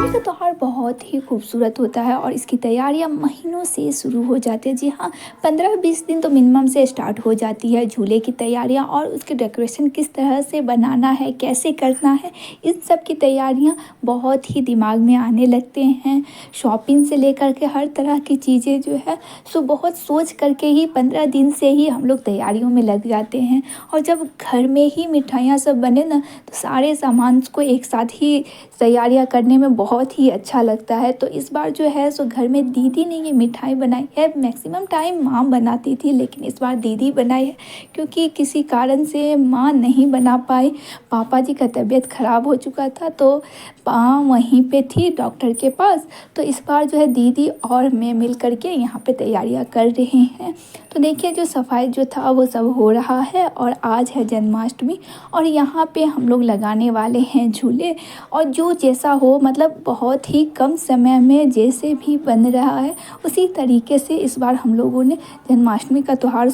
जन्माष्टमी का त्योहार बहुत ही खूबसूरत होता है और इसकी तैयारियां महीनों से शुरू हो जाती है। जी हाँ, 15-20 दिन तो मिनिमम से स्टार्ट हो जाती है झूले की तैयारियां और उसके डेकोरेशन किस तरह से बनाना है, कैसे करना है, इन सब की तैयारियां बहुत ही दिमाग में आने लगते हैं। शॉपिंग से लेकर के हर तरह की चीज़ें जो है सो बहुत सोच करके ही 15 दिन से ही हम लोग तैयारियों में लग जाते हैं। और जब घर में ही मिठाइयाँ सब बने ना तो सारे सामान को एक साथ ही तैयारियाँ करने में बहुत ही अच्छा लगता है। तो इस बार जो है सो घर में दीदी ने ये मिठाई बनाई है। मैक्सिमम टाइम माँ बनाती थी लेकिन इस बार दीदी बनाई है क्योंकि किसी कारण से माँ नहीं बना पाई। पापा जी का तबीयत ख़राब हो चुका था तो माँ वहीं पे थी डॉक्टर के पास। तो इस बार जो है दीदी और मैं मिल करके यहाँ पे तैयारियाँ कर रहे हैं। तो देखिए जो सफाई जो था वो सब हो रहा है और आज है जन्माष्टमी और यहाँ पे हम लोग लगाने वाले हैं झूले। और जो जैसा हो मतलब बहुत ही कम समय में जैसे भी बन रहा है उसी तरीके से इस बार हम लोगों ने जन्माष्टमी का त्योहार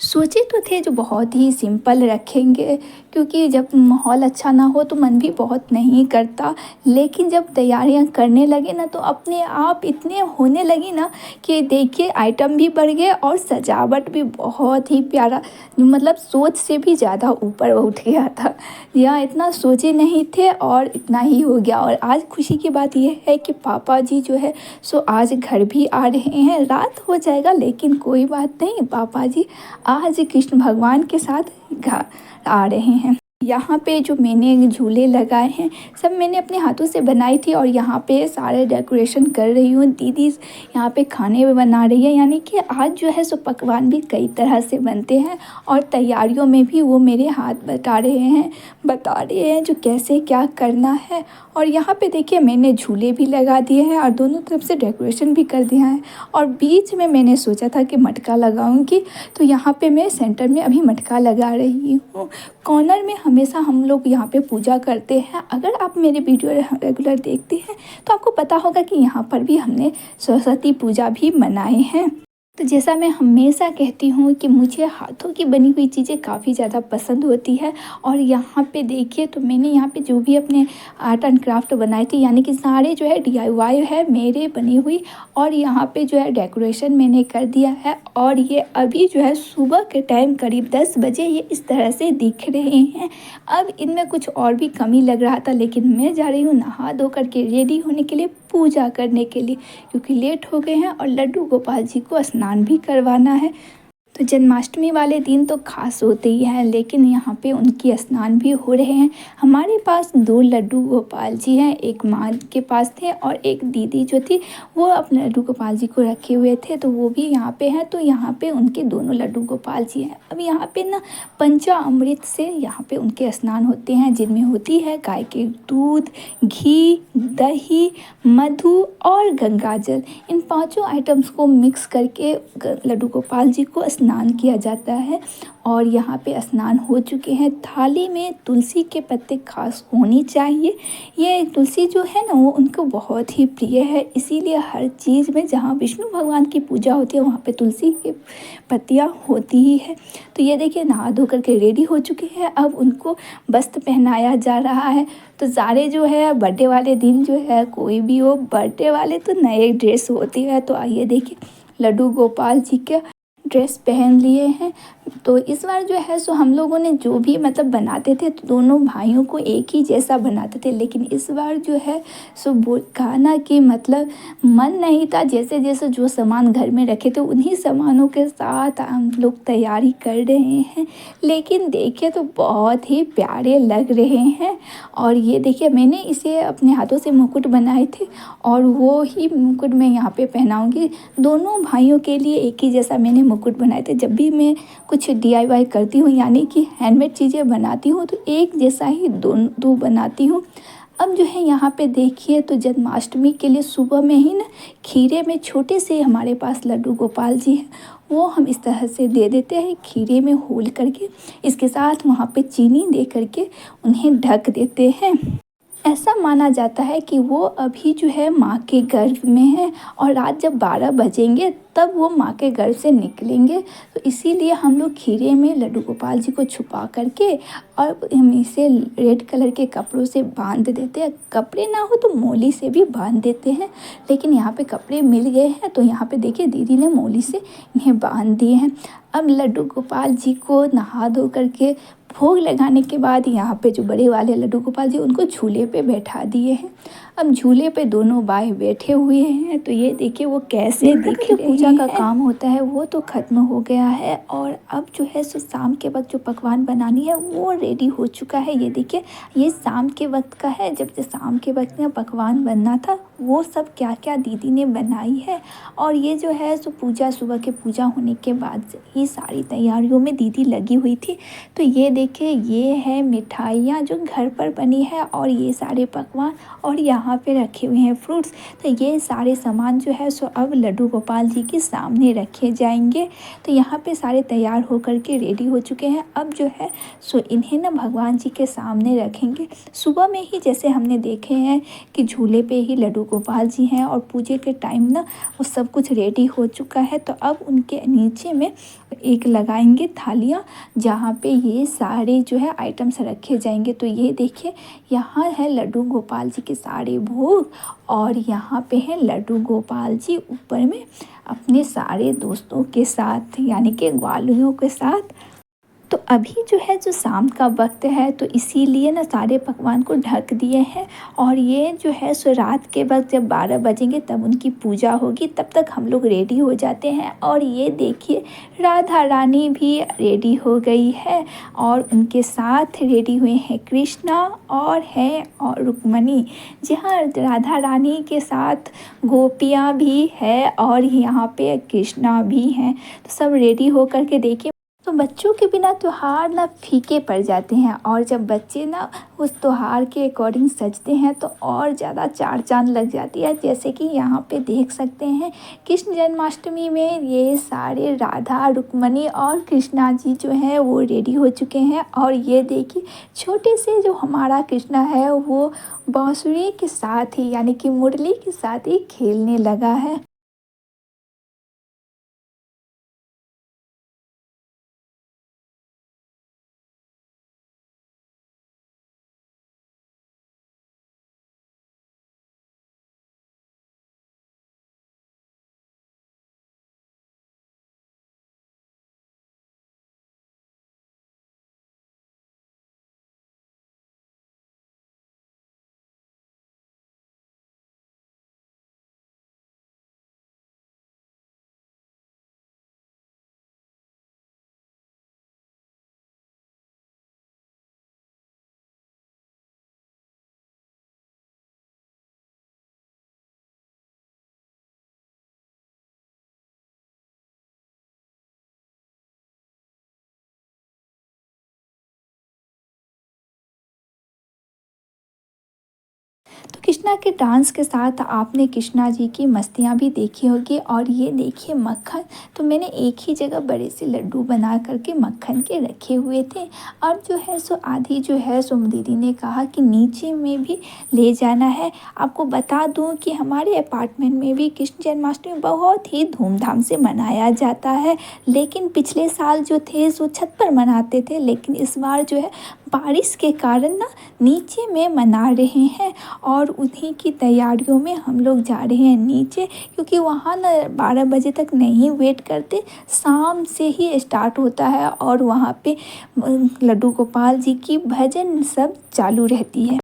सोचे तो थे जो बहुत ही सिंपल रखेंगे क्योंकि जब माहौल अच्छा ना हो तो मन भी बहुत नहीं करता। लेकिन जब तैयारियां करने लगे ना तो अपने आप इतने होने लगी ना कि देखिए आइटम भी बढ़ गए और सजावट भी बहुत ही प्यारा मतलब सोच से भी ज़्यादा ऊपर उठ गया था। यहाँ इतना सोचे नहीं थे और इतना ही हो गया। और आज खुशी की बात यह है कि पापा जी जो है सो आज घर भी आ रहे हैं। रात हो जाएगा लेकिन कोई बात नहीं, पापा जी आज कृष्ण भगवान के साथ घर आ रहे हैं। यहाँ पे जो मैंने झूले लगाए हैं सब मैंने अपने हाथों से बनाई थी और यहाँ पे सारे डेकोरेशन कर रही हूँ। दीदी यहाँ पे खाने भी बना रही है, यानी कि आज जो है सो पकवान भी कई तरह से बनते हैं और तैयारियों में भी वो मेरे हाथ बता रहे हैं जो कैसे क्या करना है। और यहाँ पे देखिए मैंने झूले भी लगा दिए हैं और दोनों तरफ से डेकोरेशन भी कर दिया है। और बीच में मैंने सोचा था कि मटका लगाऊंगी तो यहाँ पे मैं सेंटर में अभी मटका लगा रही हूँ। कॉर्नर में हमेशा हम लोग यहाँ पे पूजा करते हैं। अगर आप मेरे वीडियो रेगुलर देखते हैं तो आपको पता होगा कि यहाँ पर भी हमने सरस्वती पूजा भी मनाए हैं। तो जैसा मैं हमेशा कहती हूँ कि मुझे हाथों की बनी हुई चीज़ें काफ़ी ज़्यादा पसंद होती है। और यहाँ पे देखिए तो मैंने यहाँ पे जो भी अपने आर्ट एंड क्राफ्ट बनाई थी यानी कि सारे जो है DIY है मेरे बनी हुई। और यहाँ पे जो है डेकोरेशन मैंने कर दिया है और ये अभी जो है सुबह के टाइम करीब 10 बजे ये इस तरह से दिख रहे हैं। अब इनमें कुछ और भी कमी लग रहा था लेकिन मैं जा रही हूँ नहा धो करके रेडी होने के लिए पूजा करने के लिए क्योंकि लेट हो गए हैं और लड्डू गोपाल जी को स्नान भी करवाना है। तो जन्माष्टमी वाले दिन तो खास होते ही हैं लेकिन यहाँ पे उनकी स्नान भी हो रहे हैं। हमारे पास 2 लड्डू गोपाल जी हैं, एक माँ के पास थे और एक दीदी जो थी वो अपने लड्डू गोपाल जी को रखे हुए थे तो वो भी यहाँ पे हैं। तो यहाँ पे उनके दोनों लड्डू गोपाल जी हैं। अब यहाँ पे ना पंचामृत से यहाँ पे उनके स्नान होते हैं जिनमें होती है गाय के दूध, घी, दही, मधु और गंगाजल। इन पांचों आइटम्स को मिक्स करके लड्डू गोपाल जी को स्नान किया जाता है। और यहाँ पे स्नान हो चुके हैं। थाली में तुलसी के पत्ते खास होनी चाहिए। ये तुलसी जो है ना वो उनको बहुत ही प्रिय है, इसीलिए हर चीज़ में जहाँ विष्णु भगवान की पूजा होती है वहाँ पे तुलसी की पत्तियाँ होती ही है। तो ये देखिए नहा धो करके रेडी हो चुके हैं। अब उनको वस्त्र पहनाया जा रहा है। तो सारे जो है बर्थडे वाले दिन जो है कोई भी हो बर्थडे वाले तो नए ड्रेस होती है। तो आइए देखिए लड्डू गोपाल जी के ड्रेस पहन लिए हैं। तो इस बार जो है सो हम लोगों ने जो भी मतलब बनाते थे तो दोनों भाइयों को एक ही जैसा बनाते थे लेकिन इस बार जो है सो खाना की मतलब मन नहीं था। जैसे जैसे जो सामान घर में रखे थे उन्हीं सामानों के साथ हम लोग तैयारी कर रहे हैं। लेकिन देखिए तो बहुत ही प्यारे लग रहे हैं। और ये देखिए मैंने इसे अपने हाथों से मुकुट बनाए थे और वो ही मुकुट मैं यहाँ पे पहनाऊँगी। दोनों भाइयों के लिए एक ही जैसा मैंने मुकुट बनाए थे। जब भी मैं कुछ DIY करती हूँ यानी कि हैंडमेड चीज़ें बनाती हूँ तो एक जैसा ही दो बनाती हूँ। अब जो है यहाँ पे देखिए तो जन्माष्टमी के लिए सुबह में ही ना खीरे में छोटे से हमारे पास लड्डू गोपाल जी हैं वो हम इस तरह से दे देते हैं खीरे में होल करके। इसके साथ वहाँ पे चीनी दे करके उन्हें ढक देते हैं। ऐसा माना जाता है कि वो अभी जो है माँ के गर्भ में है और रात जब 12 बजेंगे तब वो माँ के गर्भ से निकलेंगे। तो इसीलिए हम लोग खीरे में लड्डू गोपाल जी को छुपा करके और हम इसे रेड कलर के कपड़ों से बांध देते हैं। कपड़े ना हो तो मोली से भी बांध देते हैं, लेकिन यहाँ पे कपड़े मिल गए हैं तो यहाँ पे देखिए दीदी ने मोली से इन्हें बांध दिए हैं। अब लड्डू गोपाल जी को नहा धो करके भोग लगाने के बाद यहाँ पे जो बड़े वाले लड्डू गोपाल जी उनको झूले पे बैठा दिए हैं। अब झूले पे दोनों बाएं बैठे हुए हैं, तो ये देखिए वो कैसे दिख रहे हैं। पूजा का काम होता है वो तो ख़त्म हो गया है और अब जो है सो शाम के वक्त जो पकवान बनानी है वो रेडी हो चुका है। ये देखिए ये शाम के वक्त का है, जब शाम के वक्त में पकवान बनना था वो सब क्या क्या दीदी ने बनाई है। और ये जो है सो पूजा सुबह के पूजा होने के बाद ही सारी तैयारियों में दीदी लगी हुई थी। तो ये देखिए ये है मिठाइयाँ जो घर पर बनी है और ये सारे पकवान और यहाँ पे रखे हुए हैं फ्रूट्स। तो ये सारे सामान जो है सो अब लड्डू गोपाल जी के सामने रखे जाएंगे। तो यहाँ पे सारे तैयार होकर के रेडी हो चुके हैं। अब जो है सो इन्हें ना भगवान जी के सामने रखेंगे। सुबह में ही जैसे हमने देखे हैं कि झूले पे ही लड्डू गोपाल जी हैं और पूजे के टाइम ना वो सब कुछ रेडी हो चुका है। तो अब उनके नीचे में एक लगाएंगे थालियाँ जहाँ पे ये सारे जो है आइटम्स रखे जाएंगे। तो ये देखिए यहाँ है लड्डू गोपाल जी के सारे भोग और यहाँ पे है लड्डू गोपाल जी ऊपर में अपने सारे दोस्तों के साथ यानी कि ग्वालियों के साथ। तो अभी जो है जो शाम का वक्त है तो इसीलिए ना सारे पकवान को ढक दिए हैं और ये जो है सो रात के वक्त जब 12 बजेंगे तब उनकी पूजा होगी, तब तक हम लोग रेडी हो जाते हैं। और ये देखिए राधा रानी भी रेडी हो गई है और उनके साथ रेडी हुए हैं कृष्णा और है और रुक्मणी। जहाँ राधा रानी के साथ गोपियाँ भी है और यहाँ पे कृष्णा भी हैं। तो सब रेडी हो करके देखिए। तो बच्चों के बिना त्योहार ना फीके पड़ जाते हैं और जब बच्चे ना उस त्योहार के अकॉर्डिंग सजते हैं तो और ज़्यादा चार चांद लग जाती है। जैसे कि यहाँ पे देख सकते हैं कृष्ण जन्माष्टमी में ये सारे राधा रुक्मणी और कृष्णा जी जो हैं वो रेडी हो चुके हैं। और ये देखिए छोटे से जो हमारा कृष्णा है वो बांसुरी के साथ ही यानी कि मुरली के साथ ही खेलने लगा है। तो कृष्णा के डांस के साथ आपने कृष्णा जी की मस्तियाँ भी देखी होगी। और ये देखिए मक्खन, तो मैंने एक ही जगह बड़े से लड्डू बना करके मक्खन के रखे हुए थे। अब जो है सो आधी जो है सो दीदी ने कहा कि नीचे में भी ले जाना है। आपको बता दूं कि हमारे अपार्टमेंट में भी कृष्ण जन्माष्टमी बहुत ही धूमधाम से मनाया जाता है, लेकिन पिछले साल जो थे सो छत पर मनाते थे, लेकिन इस बार जो है बारिश के कारण ना नीचे में मना रहे हैं और उन्हीं की तैयारियों में हम लोग जा रहे हैं नीचे, क्योंकि वहाँ ना 12 बजे तक नहीं वेट करते, शाम से ही स्टार्ट होता है और वहाँ पे लड्डू गोपाल जी की भजन सब चालू रहती है।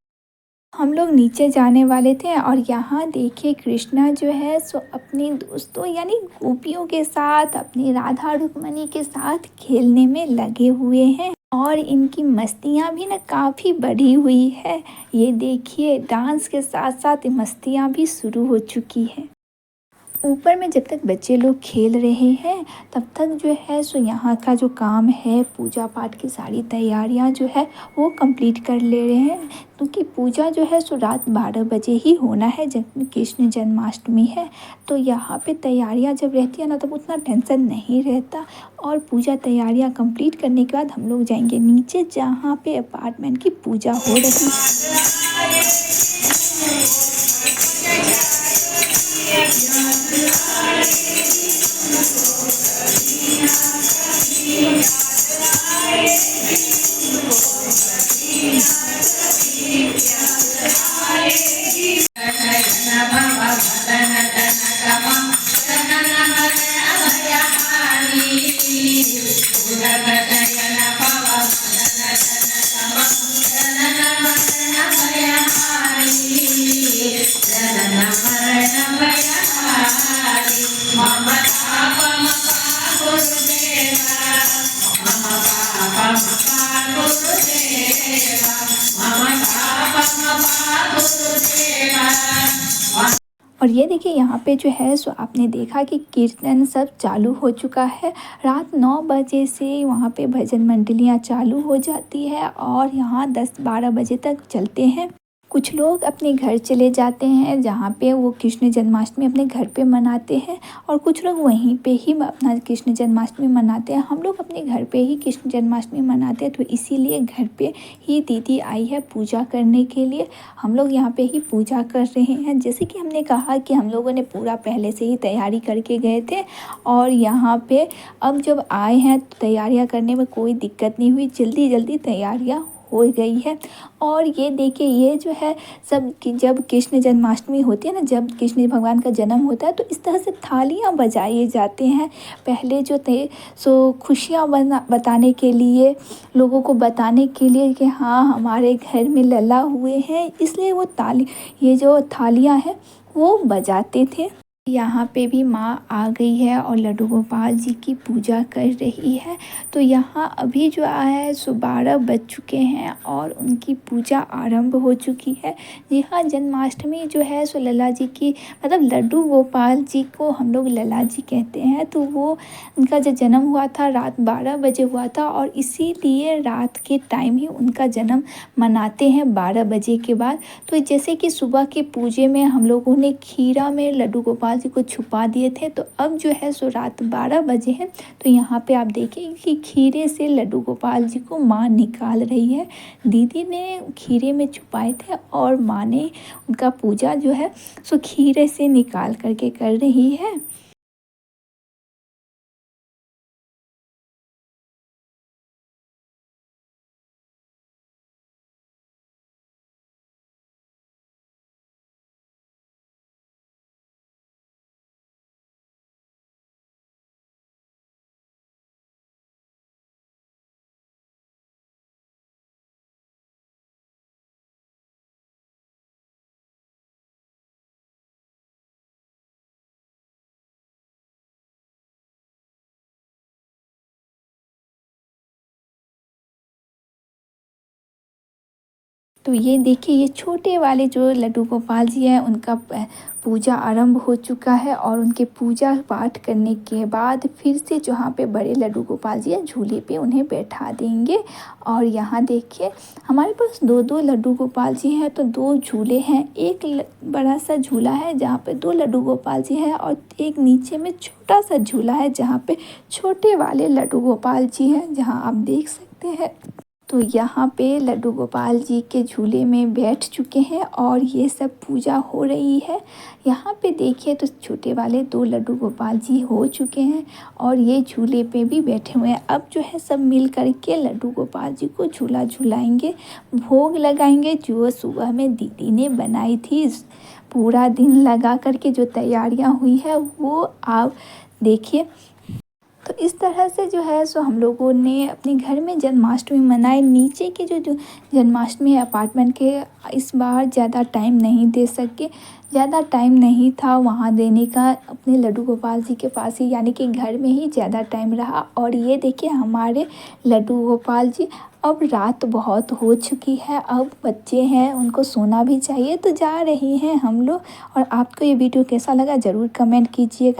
हम लोग नीचे जाने वाले थे और यहाँ देखिए कृष्णा जो है सो अपने दोस्तों यानी गोपियों के साथ अपनी राधा रुक्मणी के साथ खेलने में लगे हुए हैं और इनकी मस्तियाँ भी ना काफ़ी बढ़ी हुई है। ये देखिए डांस के साथ साथ मस्तियाँ भी शुरू हो चुकी है। ऊपर में जब तक बच्चे लोग खेल रहे हैं तब तक जो है सो यहाँ का जो काम है पूजा पाठ की सारी तैयारियाँ जो है वो कंप्लीट कर ले रहे हैं, क्योंकि पूजा जो है सो रात 12 बजे ही होना है जब कृष्ण जन्माष्टमी है। तो यहाँ पे तैयारियाँ जब रहती है ना तब उतना टेंशन नहीं रहता और पूजा तैयारियाँ कंप्लीट करने के बाद हम लोग जाएंगे नीचे जहाँ पे अपार्टमेंट की पूजा हो रही है। और ये देखिए यहाँ पे जो है सो आपने देखा कि कीर्तन सब चालू हो चुका है। रात 9 बजे से वहाँ पे भजन मंडलियाँ चालू हो जाती है और यहाँ 10-12 बजे तक चलते हैं। कुछ लोग अपने घर चले जाते हैं जहाँ पे वो कृष्ण जन्माष्टमी अपने घर पे मनाते हैं और कुछ लोग वहीं पे ही अपना कृष्ण जन्माष्टमी मनाते हैं। हम लोग अपने घर पे ही कृष्ण जन्माष्टमी मनाते हैं, तो इसीलिए घर पे ही दीदी आई है पूजा करने के लिए। हम लोग यहाँ पे ही पूजा कर रहे हैं। जैसे कि हमने कहा कि हम लोगों ने पूरा पहले से ही तैयारी करके गए थे और यहाँ पे अब जब आए हैं तो तैयारियाँ करने में कोई दिक्कत नहीं हुई, जल्दी जल्दी तैयारियाँ हो गई है। और ये देखिए ये जो है सब जब कृष्ण जन्माष्टमी होती है ना, जब कृष्ण भगवान का जन्म होता है तो इस तरह से थालियाँ बजाए जाते हैं। पहले जो थे सो खुशियाँ बताने के लिए, लोगों को बताने के लिए कि हाँ हमारे घर में लला हुए हैं, इसलिए वो ये जो थालियाँ हैं वो बजाते थे। यहाँ पे भी माँ आ गई है और लड्डू गोपाल जी की पूजा कर रही है। तो यहाँ अभी जो आया है सो 12 बज चुके हैं और उनकी पूजा आरंभ हो चुकी है। जी हाँ, जन्माष्टमी जो है सो लला जी की, मतलब लड्डू गोपाल जी को हम लोग लला जी कहते हैं। तो वो उनका जो जन्म हुआ था रात 12 बजे हुआ था और इसीलिए रात के टाइम ही उनका जन्म मनाते हैं 12 बजे के बाद। तो जैसे कि सुबह के पूजे में हम लोगों ने खीरा में लड्डू गोपाल जी को छुपा दिए थे, तो अब जो है सो रात 12 बजे हैं। तो यहाँ पे आप देखिए कि खीरे से लड्डू गोपाल जी को माँ निकाल रही है। दीदी ने खीरे में छुपाए थे और माँ ने उनका पूजा जो है सो खीरे से निकाल करके कर रही है। तो ये देखिए ये छोटे वाले जो लड्डू गोपाल जी हैं उनका पूजा आरंभ हो चुका है और उनके पूजा पाठ करने के बाद फिर से जहाँ पे बड़े लड्डू गोपाल जी हैं झूले पे उन्हें बैठा देंगे। और यहाँ देखिए हमारे पास दो दो लड्डू गोपाल जी हैं, तो दो झूले हैं। एक बड़ा सा झूला है जहाँ पे दो लड्डू गोपाल जी हैं और एक नीचे में छोटा सा झूला है जहाँ पे छोटे वाले लड्डू गोपाल जी हैं, जहाँ आप देख सकते हैं। तो यहाँ पे लड्डू गोपाल जी के झूले में बैठ चुके हैं और ये सब पूजा हो रही है। यहाँ पे देखिए तो छोटे वाले दो लड्डू गोपाल जी हो चुके हैं और ये झूले पे भी बैठे हुए हैं। अब जो है सब मिल कर के लड्डू गोपाल जी को झूला झुलाएंगे, भोग लगाएंगे जो सुबह में दीदी ने बनाई थी। पूरा दिन लगा करके जो तैयारियाँ हुई है वो आप देखिए। तो इस तरह से जो है सो हम लोगों ने अपने घर में जन्माष्टमी मनाई। नीचे के जो जन्माष्टमी अपार्टमेंट के इस बार ज़्यादा टाइम नहीं दे सके, ज़्यादा टाइम नहीं था वहाँ देने का अपने लड्डू गोपाल जी के पास ही, यानी कि घर में ही ज़्यादा टाइम रहा। और ये देखिए हमारे लड्डू गोपाल जी, अब रात बहुत हो चुकी है, अब बच्चे हैं उनको सोना भी चाहिए, तो जा रही हैं हम लोग। और आपको ये वीडियो कैसा लगा ज़रूर कमेंट कीजिएगा।